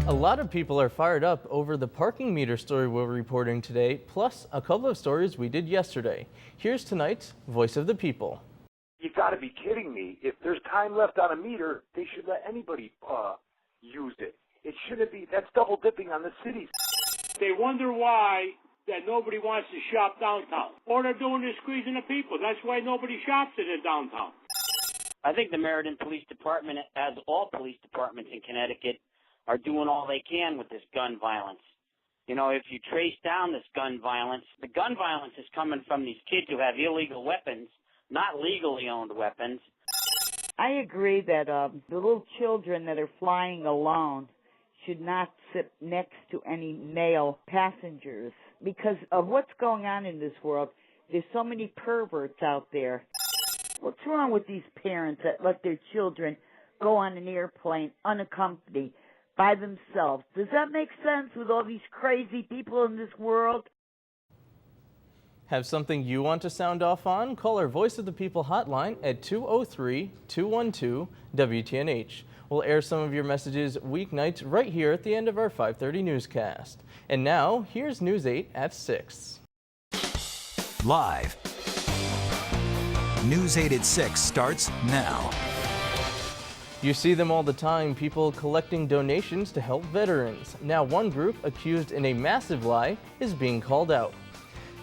A lot of people are fired up over the parking meter story we're reporting today, plus a couple of stories we did yesterday. Here's tonight's Voice of the People. You got to be kidding me. If there's time left on a meter, they should let anybody use it. It shouldn't be. That's double dipping on the cities. They wonder why that nobody wants to shop downtown. All they're doing is squeezing the people. That's why nobody shops in the downtown. I think the Meriden Police Department, as all police departments in Connecticut, are doing all they can with this gun violence. You know, if you trace down this gun violence, the gun violence is coming from these kids who have illegal weapons, not legally owned weapons. I agree that the little children that are flying alone should not sit next to any male passengers because of what's going on in this world. There's so many perverts out there. What's wrong with these parents that let their children go on an airplane unaccompanied by themselves? Does that make sense with all these crazy people in this world? Have something you want to sound off on? Call our Voice of the People hotline at 203-212-WTNH. We'll air some of your messages weeknights right here at the end of our 5:30 newscast. And now, here's News 8 at 6. Live. News 8 at 6 starts now. You see them all the time, people collecting donations to help veterans. Now one group accused in a massive lie is being called out.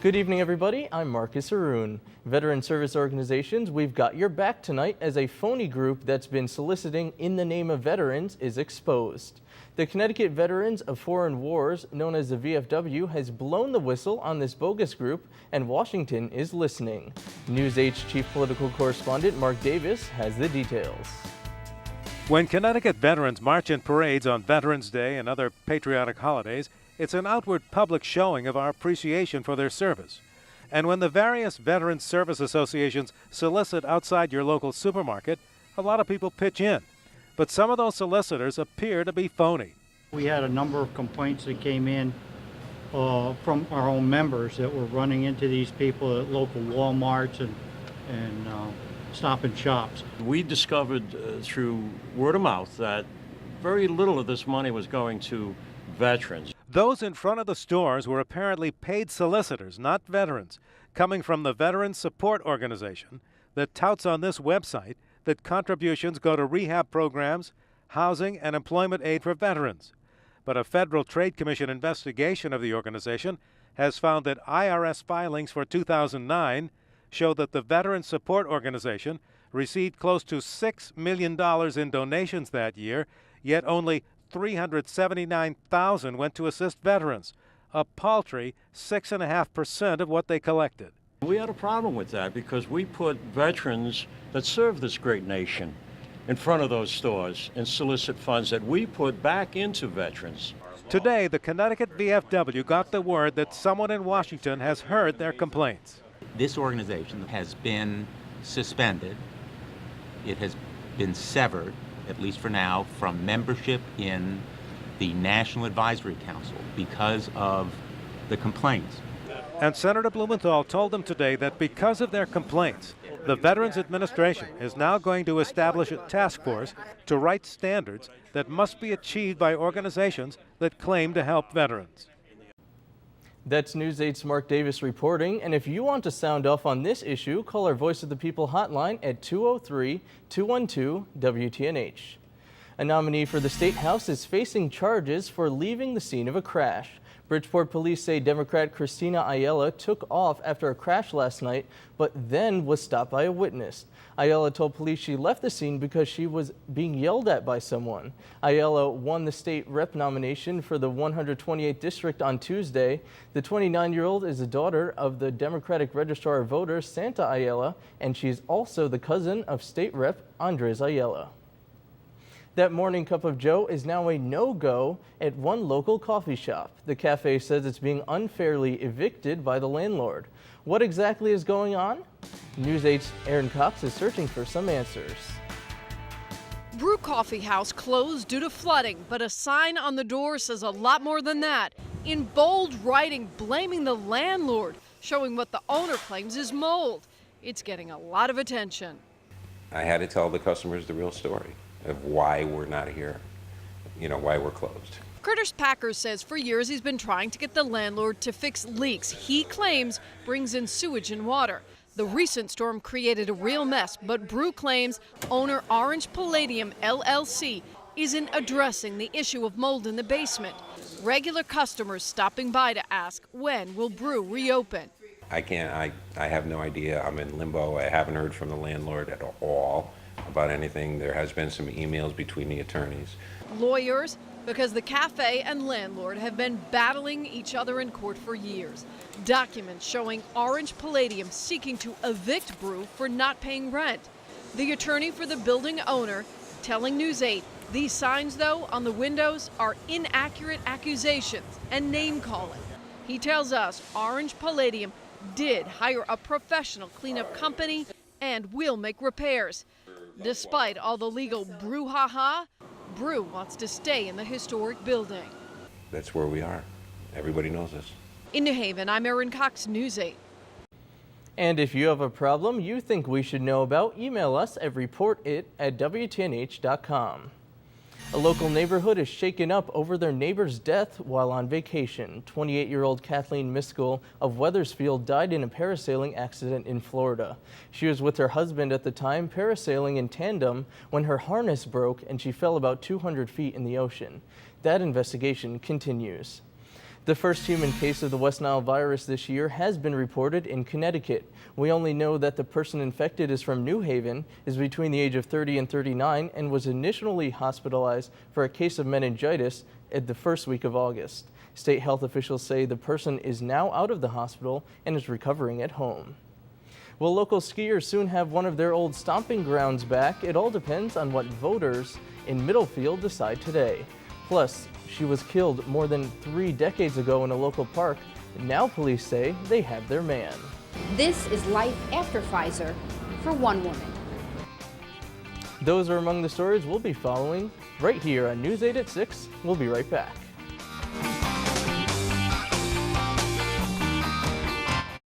Good evening, everybody. I'm Marcus Harun. Veteran service organizations, we've got your back tonight as a phony group that's been soliciting in the name of veterans is exposed. The Connecticut Veterans of Foreign Wars, known as the VFW, has blown the whistle on this bogus group, and Washington is listening. News 8's chief political correspondent Mark Davis has the details. When Connecticut veterans march in parades on Veterans Day and other patriotic holidays, it's an outward public showing of our appreciation for their service. And when the various veteran service associations solicit outside your local supermarket, a lot of people pitch in. But some of those solicitors appear to be phony. We had a number of complaints that came in from our own members that were running into these people at local Walmarts and Stop and Shops. We discovered through word of mouth that very little of this money was going to veterans. Those in front of the stores were apparently paid solicitors, not veterans, coming from the Veterans Support Organization that touts on this website that contributions go to rehab programs, housing, and employment aid for veterans. But a Federal Trade Commission investigation of the organization has found that IRS filings for 2009 show that the Veterans Support Organization received close to $6 million in donations that year, yet only $379,000 went to assist veterans, a paltry 6.5% of what they collected. We had a problem with that because we put veterans that serve this great nation in front of those stores and solicit funds that we put back into veterans. Today, the Connecticut VFW got the word that someone in Washington has heard their complaints. This organization has been suspended. It has been severed, at least for now, from membership in the National Advisory Council because of the complaints. And Senator Blumenthal told them today that because of their complaints, the Veterans Administration is now going to establish a task force to write standards that must be achieved by organizations that claim to help veterans. That's News 8's Mark Davis reporting, and if you want to sound off on this issue, call our Voice of the People hotline at 203-212-WTNH. A nominee for the State House is facing charges for leaving the scene of a crash. Bridgeport police say Democrat Christina Ayala took off after a crash last night, but then was stopped by a witness. Ayala told police she left the scene because she was being yelled at by someone. Ayala won the state rep nomination for the 128th district on Tuesday. The 29-year-old is the daughter of the Democratic Registrar of Voters, Santa Ayala, and she's also the cousin of state rep Andres Ayala. That morning cup of joe is now a no-go at one local coffee shop. The cafe says it's being unfairly evicted by the landlord. What exactly is going on? News 8's Aaron Cox is searching for some answers. Brew Coffee House closed due to flooding, but a sign on the door says a lot more than that. In bold writing, blaming the landlord, showing what the owner claims is mold. It's getting a lot of attention. I had to tell the customers the real story of why we're not here, why we're closed. Curtis Packer says for years he's been trying to get the landlord to fix leaks he claims brings in sewage and water. The recent storm created a real mess, but Brew claims owner Orange Palladium LLC isn't addressing the issue of mold in the basement. Regular customers stopping by to ask, when will Brew reopen? I have no idea. I'm in limbo. I haven't heard from the landlord at all about anything. There has been some emails between the attorneys. Lawyers, because the cafe and landlord have been battling each other in court for years. Documents showing Orange Palladium seeking to evict Brew for not paying rent. The attorney for the building owner telling News 8 these signs, though, on the windows are inaccurate accusations and name-calling. He tells us Orange Palladium did hire a professional cleanup company and will make repairs. Despite all the legal brouhaha, Brew wants to stay in the historic building. That's where we are. Everybody knows this. In New Haven, I'm Erin Cox, News 8. And if you have a problem you think we should know about, email us at reportit@WTNH.com. A local neighborhood is shaken up over their neighbor's death while on vacation. 28-year-old Kathleen Miskell of Weathersfield died in a parasailing accident in Florida. She was with her husband at the time, parasailing in tandem, when her harness broke and she fell about 200 feet in the ocean. That investigation continues. The first human case of the West Nile virus this year has been reported in Connecticut. We only know that the person infected is from New Haven, is between the age of 30 and 39, and was initially hospitalized for a case of meningitis at the first week of August. State health officials say the person is now out of the hospital and is recovering at home. Will local skiers soon have one of their old stomping grounds back? It all depends on what voters in Middlefield decide today. Plus, she was killed more than 3 decades ago in a local park. Now police say they have their man. This is life after Pfizer for one woman. Those are among the stories we'll be following right here on News 8 at 6. We'll be right back.